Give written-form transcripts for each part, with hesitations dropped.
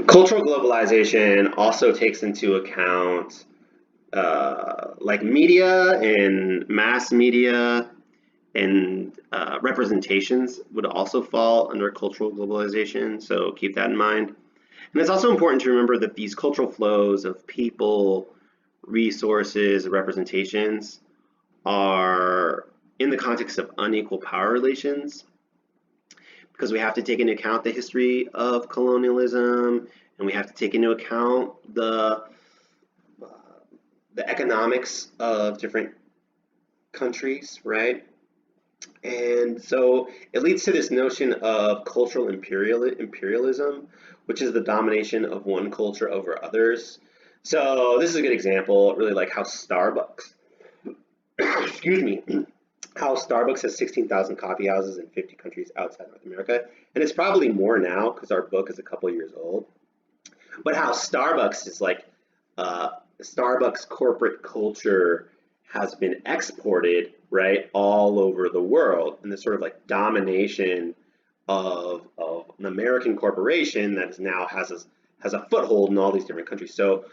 Cultural globalization also takes into account like media and mass media and representations would also fall under cultural globalization. So keep that in mind. And it's also important to remember that these cultural flows of people, resources, representations are in the context of unequal power relations because we have to take into account the history of colonialism and we have to take into account the economics of different countries, right? And so it leads to this notion of cultural imperialism, which is the domination of one culture over others. So this is a good example, really like how Starbucks, excuse me, how Starbucks has 16,000 coffee houses in 50 countries outside North America. And it's probably more now because our book is a couple years old. But how Starbucks is like, Starbucks corporate culture has been exported, right, all over the world. And this sort of like domination of an American corporation that is now has a foothold in all these different countries. So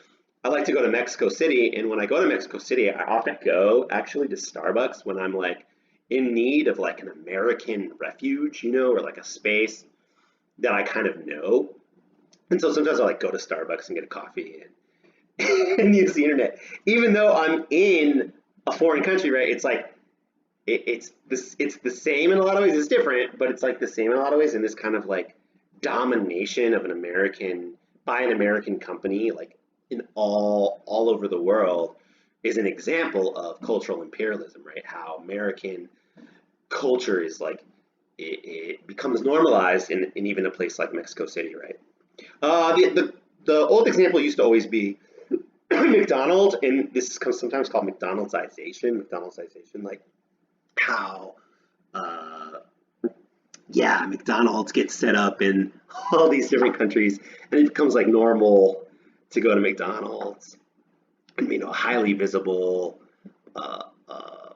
I like to go to Mexico City, and when I go to Mexico City, I often go actually to Starbucks when I'm like in need of like an American refuge, you know, or like a space that I kind of know. And so sometimes I like go to Starbucks and get a coffee and use the internet, even though I'm in a foreign country, right? It's like it's the same in a lot of ways. It's different, but it's like the same in a lot of ways. And this kind of like domination of an American by an American company, like in all over the world, is an example of cultural imperialism, right? How American culture is like it becomes normalized in even a place like Mexico City, right? The old example used to always be McDonald's, and this is sometimes called McDonald'sization, like how uh, yeah, McDonald's gets set up in all these different countries, and it becomes like normal to go to McDonald's, and you know, a highly visible uh, uh,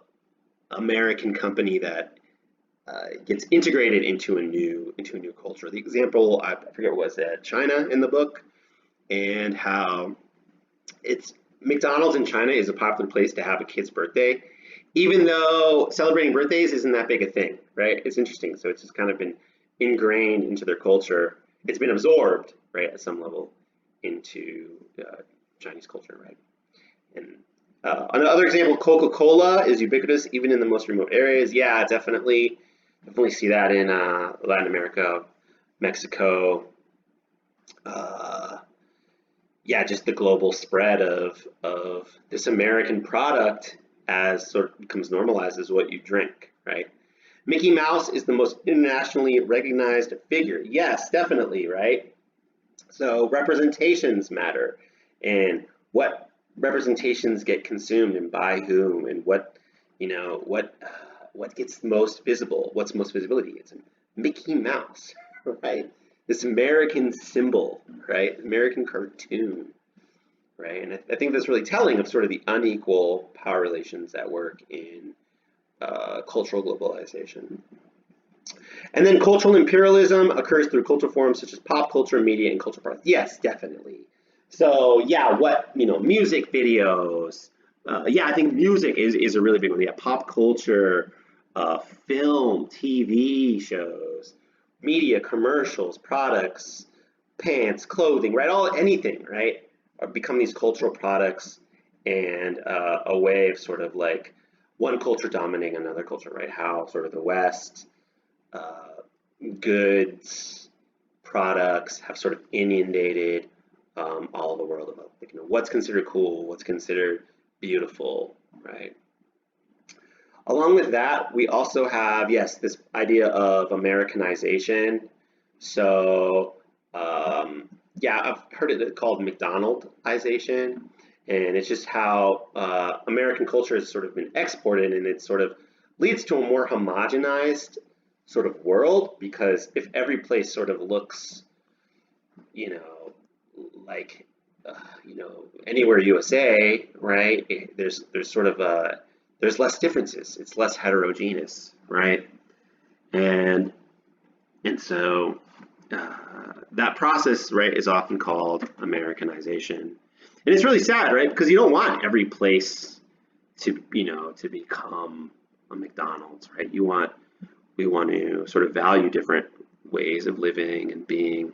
American company that gets integrated into a new culture. The example I forget was China in the book, and how it's McDonald's in China is a popular place to have a kid's birthday, even though celebrating birthdays isn't that big a thing, right? It's interesting. So it's just kind of been ingrained into their culture. It's been absorbed, right, at some level into Chinese culture, right? And another example, Coca-Cola is ubiquitous even in the most remote areas. Yeah, definitely see that in Latin America, Mexico. Uh, yeah, just the global spread of this American product as sort of becomes normalized as what you drink, right? Mickey Mouse is the most internationally recognized figure. Yes, definitely, right? So representations matter, and what representations get consumed and by whom, and what you know what gets most visible. What's most visibility? It's Mickey Mouse, right? This American symbol, right? American cartoon, right? And I think that's really telling of sort of the unequal power relations at work in cultural globalization. And then cultural imperialism occurs through cultural forms such as pop culture, media, and cultural products. Yes, definitely. So yeah, what music videos. Yeah, I think music is a really big one. Yeah, pop culture, film, TV shows, media, commercials, products, pants, clothing, right? All anything, right? Become these cultural products and a way of sort of like one culture dominating another culture, right? How sort of the West uh, goods, products have sort of inundated all of the world about like, what's considered cool, what's considered beautiful, right? Along with that, we also have, yes, this idea of Americanization. So, yeah, I've heard it called McDonaldization, and it's just how American culture has sort of been exported, and it sort of leads to a more homogenized sort of world because if every place sort of looks, you know, like, anywhere USA, right? There's sort of there's less differences. It's less heterogeneous, right? And and so that process, right, is often called Americanization. And it's really sad, right? Because you don't want every place to, to become a McDonald's, right? We want to sort of value different ways of living and being.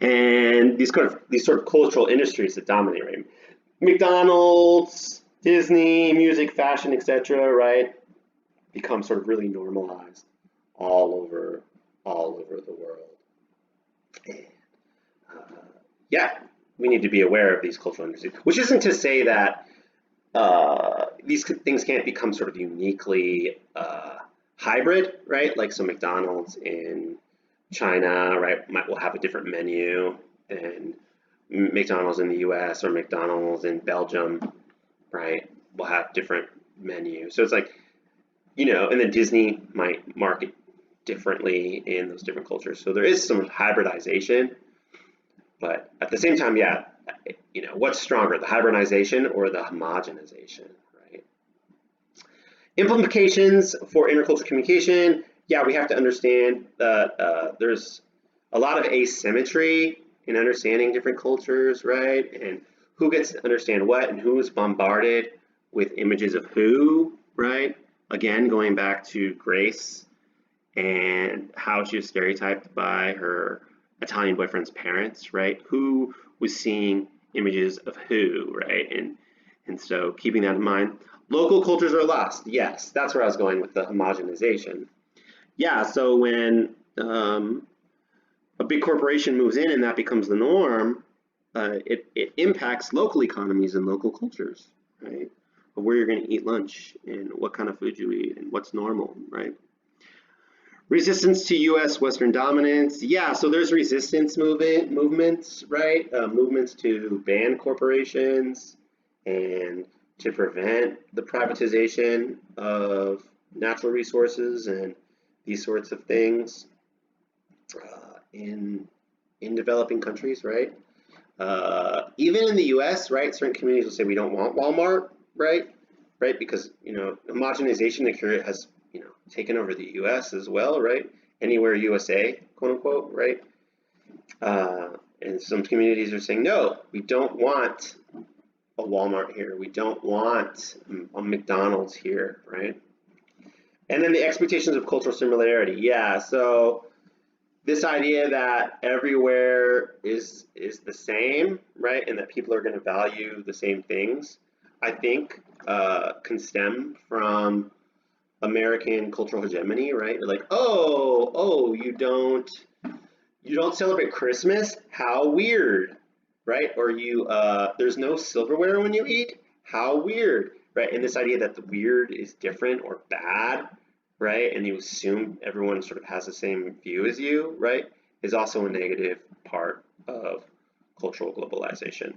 And these sort of cultural industries that dominate, right? McDonald's, Disney, music, fashion, etc., right? Become sort of really normalized all over the world. And, yeah, we need to be aware of these cultural industries, which isn't to say that these things can't become sort of uniquely hybrid, right? Like so McDonald's in China, right, will have a different menu than McDonald's in the US or McDonald's in Belgium, right, will have different menus. So it's like, and then Disney might market differently in those different cultures. So there is some hybridization, but at the same time, yeah, what's stronger, the hybridization or the homogenization, right? Implications for intercultural communication. Yeah, we have to understand that there's a lot of asymmetry in understanding different cultures, right? And who gets to understand what and who's bombarded with images of who, right? Again, going back to Grace and how she was stereotyped by her Italian boyfriend's parents, right? Who was seeing images of who, right? And so keeping that in mind. Local cultures are lost. Yes, that's where I was going with the homogenization. Yeah, so when a big corporation moves in and that becomes the norm, it impacts local economies and local cultures, right? Of where you're going to eat lunch and what kind of food you eat and what's normal, right? Resistance to U.S. Western dominance. Yeah, so there's resistance movements, right? Movements to ban corporations and to prevent the privatization of natural resources and these sorts of things in developing countries, right? Even in the U.S., right? Certain communities will say we don't want Walmart, right? Right, because homogenization has taken over the U.S. as well, right? Anywhere USA, quote unquote, right? And some communities are saying no, we don't want a Walmart here. We don't want a McDonald's here, right? And then the expectations of cultural similarity. Yeah, so this idea that everywhere is the same, right, and that people are going to value the same things, I think can stem from American cultural hegemony, right? Like, oh, you don't celebrate Christmas? How weird, right? Or there's no silverware when you eat? How weird, right? And this idea that the weird is different or bad, right? And you assume everyone sort of has the same view as you, right? Is also a negative part of cultural globalization.